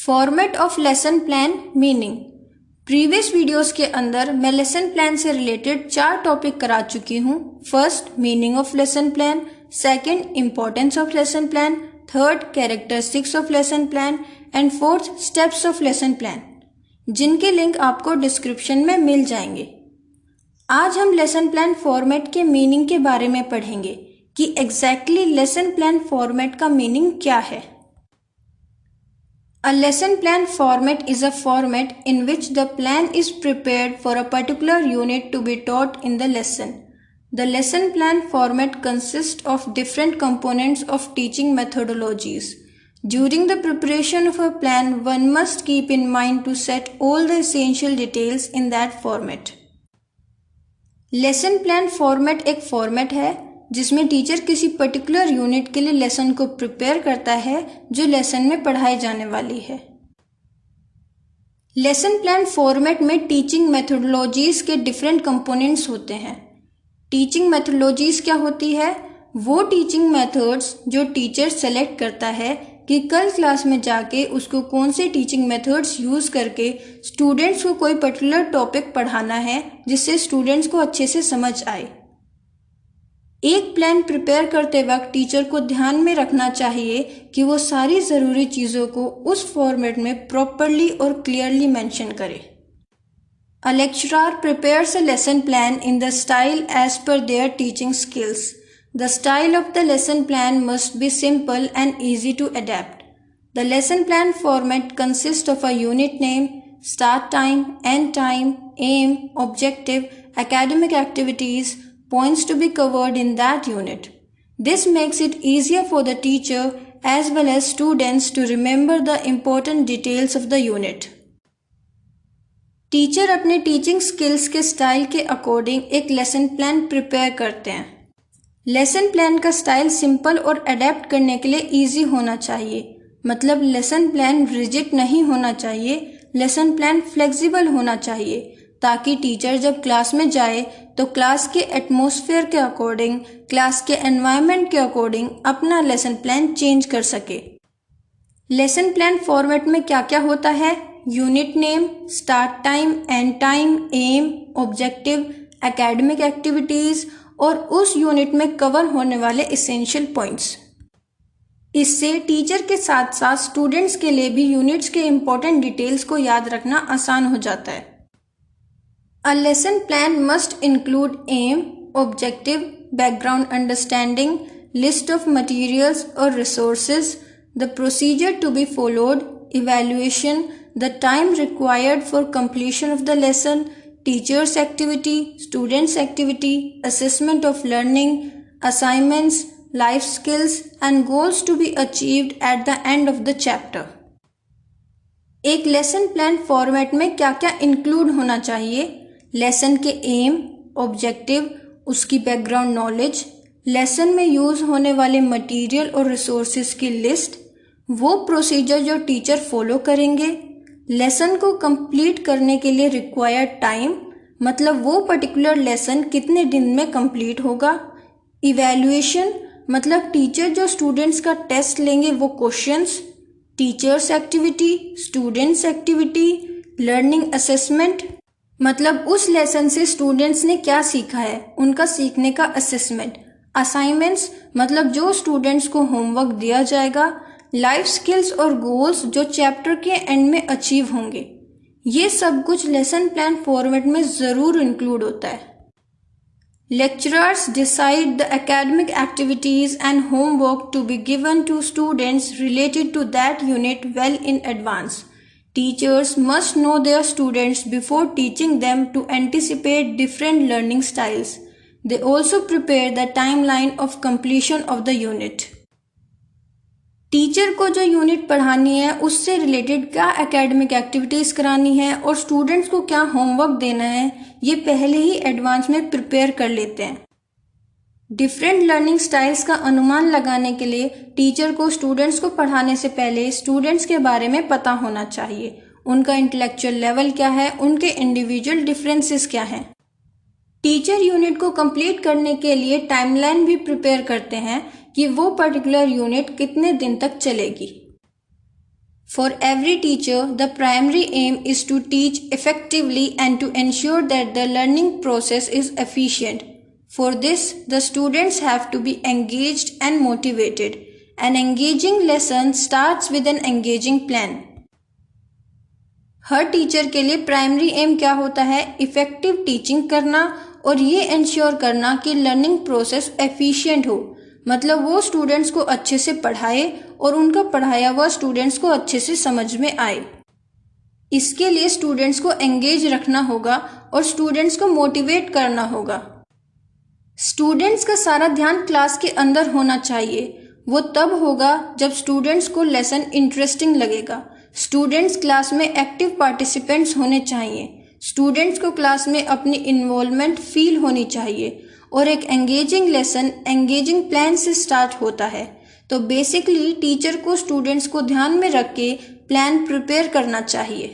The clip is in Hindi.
Format of lesson plan meaning. Previous videos के अंदर मैं लेसन प्लान से रिलेटेड 4 टॉपिक करा चुकी हूँ। First, meaning of lesson plan, second, importance of lesson plan, third, characteristics of lesson plan and fourth, steps of lesson plan, जिनके लिंक आपको डिस्क्रिप्शन में मिल जाएंगे। आज हम लेसन प्लान फॉर्मेट के मीनिंग के बारे में पढ़ेंगे कि एग्जैक्टली लेसन प्लान फॉर्मेट का मीनिंग क्या है। A lesson plan format is a format in which the plan is prepared for a particular unit to be taught in the lesson. The lesson plan format consists of different components of teaching methodologies. During the preparation of a plan, one must keep in mind to set all the essential details in that format. Lesson plan format एक फॉर्मेट है जिसमें टीचर किसी पर्टिकुलर यूनिट के लिए लेसन को प्रिपेयर करता है जो लेसन में पढ़ाई जाने वाली है। लेसन प्लान फॉर्मेट में टीचिंग मेथोडोलॉजीज के डिफरेंट कंपोनेंट्स होते हैं। टीचिंग मेथोडोलॉजीज क्या होती है? वो टीचिंग मेथड्स जो टीचर सेलेक्ट करता है कि कल क्लास में जाके उसको कौन से टीचिंग मेथड्स यूज करके स्टूडेंट्स को कोई पर्टिकुलर टॉपिक पढ़ाना है जिससे स्टूडेंट्स को अच्छे से समझ आए। एक प्लान प्रिपेयर करते वक्त टीचर को ध्यान में रखना चाहिए कि वो सारी ज़रूरी चीज़ों को उस फॉर्मेट में प्रॉपरली और क्लियरली मेंशन करे। A lecturer prepares a lesson plan in the style as per their teaching skills. The style of the lesson plan must be simple and easy to adapt. The lesson plan format consists of a unit name, start time, end time, aim, objective, academic activities, points to be covered in that unit. This makes it easier for the teacher as well as students to remember the important details of the unit. Teacher अपने टीचिंग स्किल्स के स्टाइल के अकॉर्डिंग एक लेसन प्लान प्रिपेयर करते हैं। लेसन प्लान का स्टाइल सिंपल और अडेप्ट करने के लिए इजी होना चाहिए, मतलब लेसन प्लान रिजिड नहीं होना चाहिए, लेसन प्लान फ्लेक्सिबल होना चाहिए ताकि टीचर जब क्लास में जाए तो क्लास के एटमॉस्फेयर के अकॉर्डिंग, क्लास के एनवायरनमेंट के अकॉर्डिंग अपना लेसन प्लान चेंज कर सके। लेसन प्लान फॉर्मेट में क्या क्या होता है? Unit name, start time, end time, aim, objective, academic activities और उस यूनिट में कवर होने वाले एसेंशियल पॉइंट्स। इससे टीचर के साथ साथ स्टूडेंट्स के लिए भी यूनिट्स के इम्पोर्टेंट डिटेल्स को याद रखना आसान हो जाता है। A lesson plan must include aim, objective, background understanding, list of materials और resources, the procedure to be followed, evaluation, the time required for completion of the lesson, teachers activity, students activity, assessment of learning, assignments, life skills and goals to be achieved at the end of the chapter. एक लेसन प्लान फॉर्मेट में क्या क्या इंक्लूड होना चाहिए? लेसन के एम, ऑब्जेक्टिव, उसकी बैकग्राउंड नॉलेज, लेसन में यूज होने वाले मटेरियल और रिसोर्सेज की लिस्ट, वो प्रोसीजर जो टीचर फॉलो करेंगे, लेसन को कंप्लीट करने के लिए रिक्वायर्ड टाइम, मतलब वो पर्टिकुलर लेसन कितने दिन में कंप्लीट होगा, इवैल्यूएशन, मतलब टीचर जो स्टूडेंट्स का टेस्ट लेंगे वो questions, teachers activity, students activity, learning assessment, मतलब उस लेसन से स्टूडेंट्स ने क्या सीखा है, उनका सीखने का असेसमेंट, असाइनमेंट्स, मतलब जो स्टूडेंट्स को होमवर्क दिया जाएगा, लाइफ स्किल्स और गोल्स जो चैप्टर के एंड में अचीव होंगे। ये सब कुछ लेसन प्लान फॉर्मेट में ज़रूर इंक्लूड होता है। Lecturers decide the academic activities and homework to be given to students related to that unit well in advance. Teachers must know their students before teaching them to anticipate different learning styles. They also prepare the timeline of completion of the unit. Teacher को जो यूनिट पढ़ानी है उससे रिलेटेड क्या एकेडमिक एक्टिविटीज़ करानी है और स्टूडेंट्स को क्या होमवर्क देना है, ये पहले ही एडवांस में प्रिपेयर कर लेते हैं। डिफरेंट लर्निंग स्टाइल्स का अनुमान लगाने के लिए टीचर को स्टूडेंट्स को पढ़ाने से पहले स्टूडेंट्स के बारे में पता होना चाहिए, उनका इंटेलेक्चुअल लेवल क्या है, उनके इंडिविजुअल डिफरेंसेस क्या हैं। टीचर यूनिट को कंप्लीट करने के लिए टाइमलाइन भी प्रिपेयर करते हैं कि वो पर्टिकुलर यूनिट कितने दिन तक चलेगी। For every teacher, the primary aim is to teach effectively and to ensure that the learning process is efficient. For this, the students have to be engaged and motivated. An engaging lesson starts with an engaging plan. Her teacher के लिए प्राइमरी एम क्या होता है? इफेक्टिव टीचिंग करना और ये इंश्योर करना कि लर्निंग प्रोसेस एफिशिएंट हो, मतलब वो स्टूडेंट्स को अच्छे से पढ़ाए और उनका पढ़ाया हुआ स्टूडेंट्स को अच्छे से समझ में आए। इसके लिए स्टूडेंट्स को एंगेज रखना होगा और स्टूडेंट्स को मोटिवेट करना होगा। स्टूडेंट्स का सारा ध्यान क्लास के अंदर होना चाहिए। वो तब होगा जब स्टूडेंट्स को लेसन इंटरेस्टिंग लगेगा। स्टूडेंट्स क्लास में एक्टिव पार्टिसिपेंट्स होने चाहिए। स्टूडेंट्स को क्लास में अपनी इन्वॉल्वमेंट फील होनी चाहिए और एक एंगेजिंग लेसन एंगेजिंग प्लान से स्टार्ट होता है। तो बेसिकली टीचर को स्टूडेंट्स को ध्यान में रख के प्लान प्रिपेयर करना चाहिए।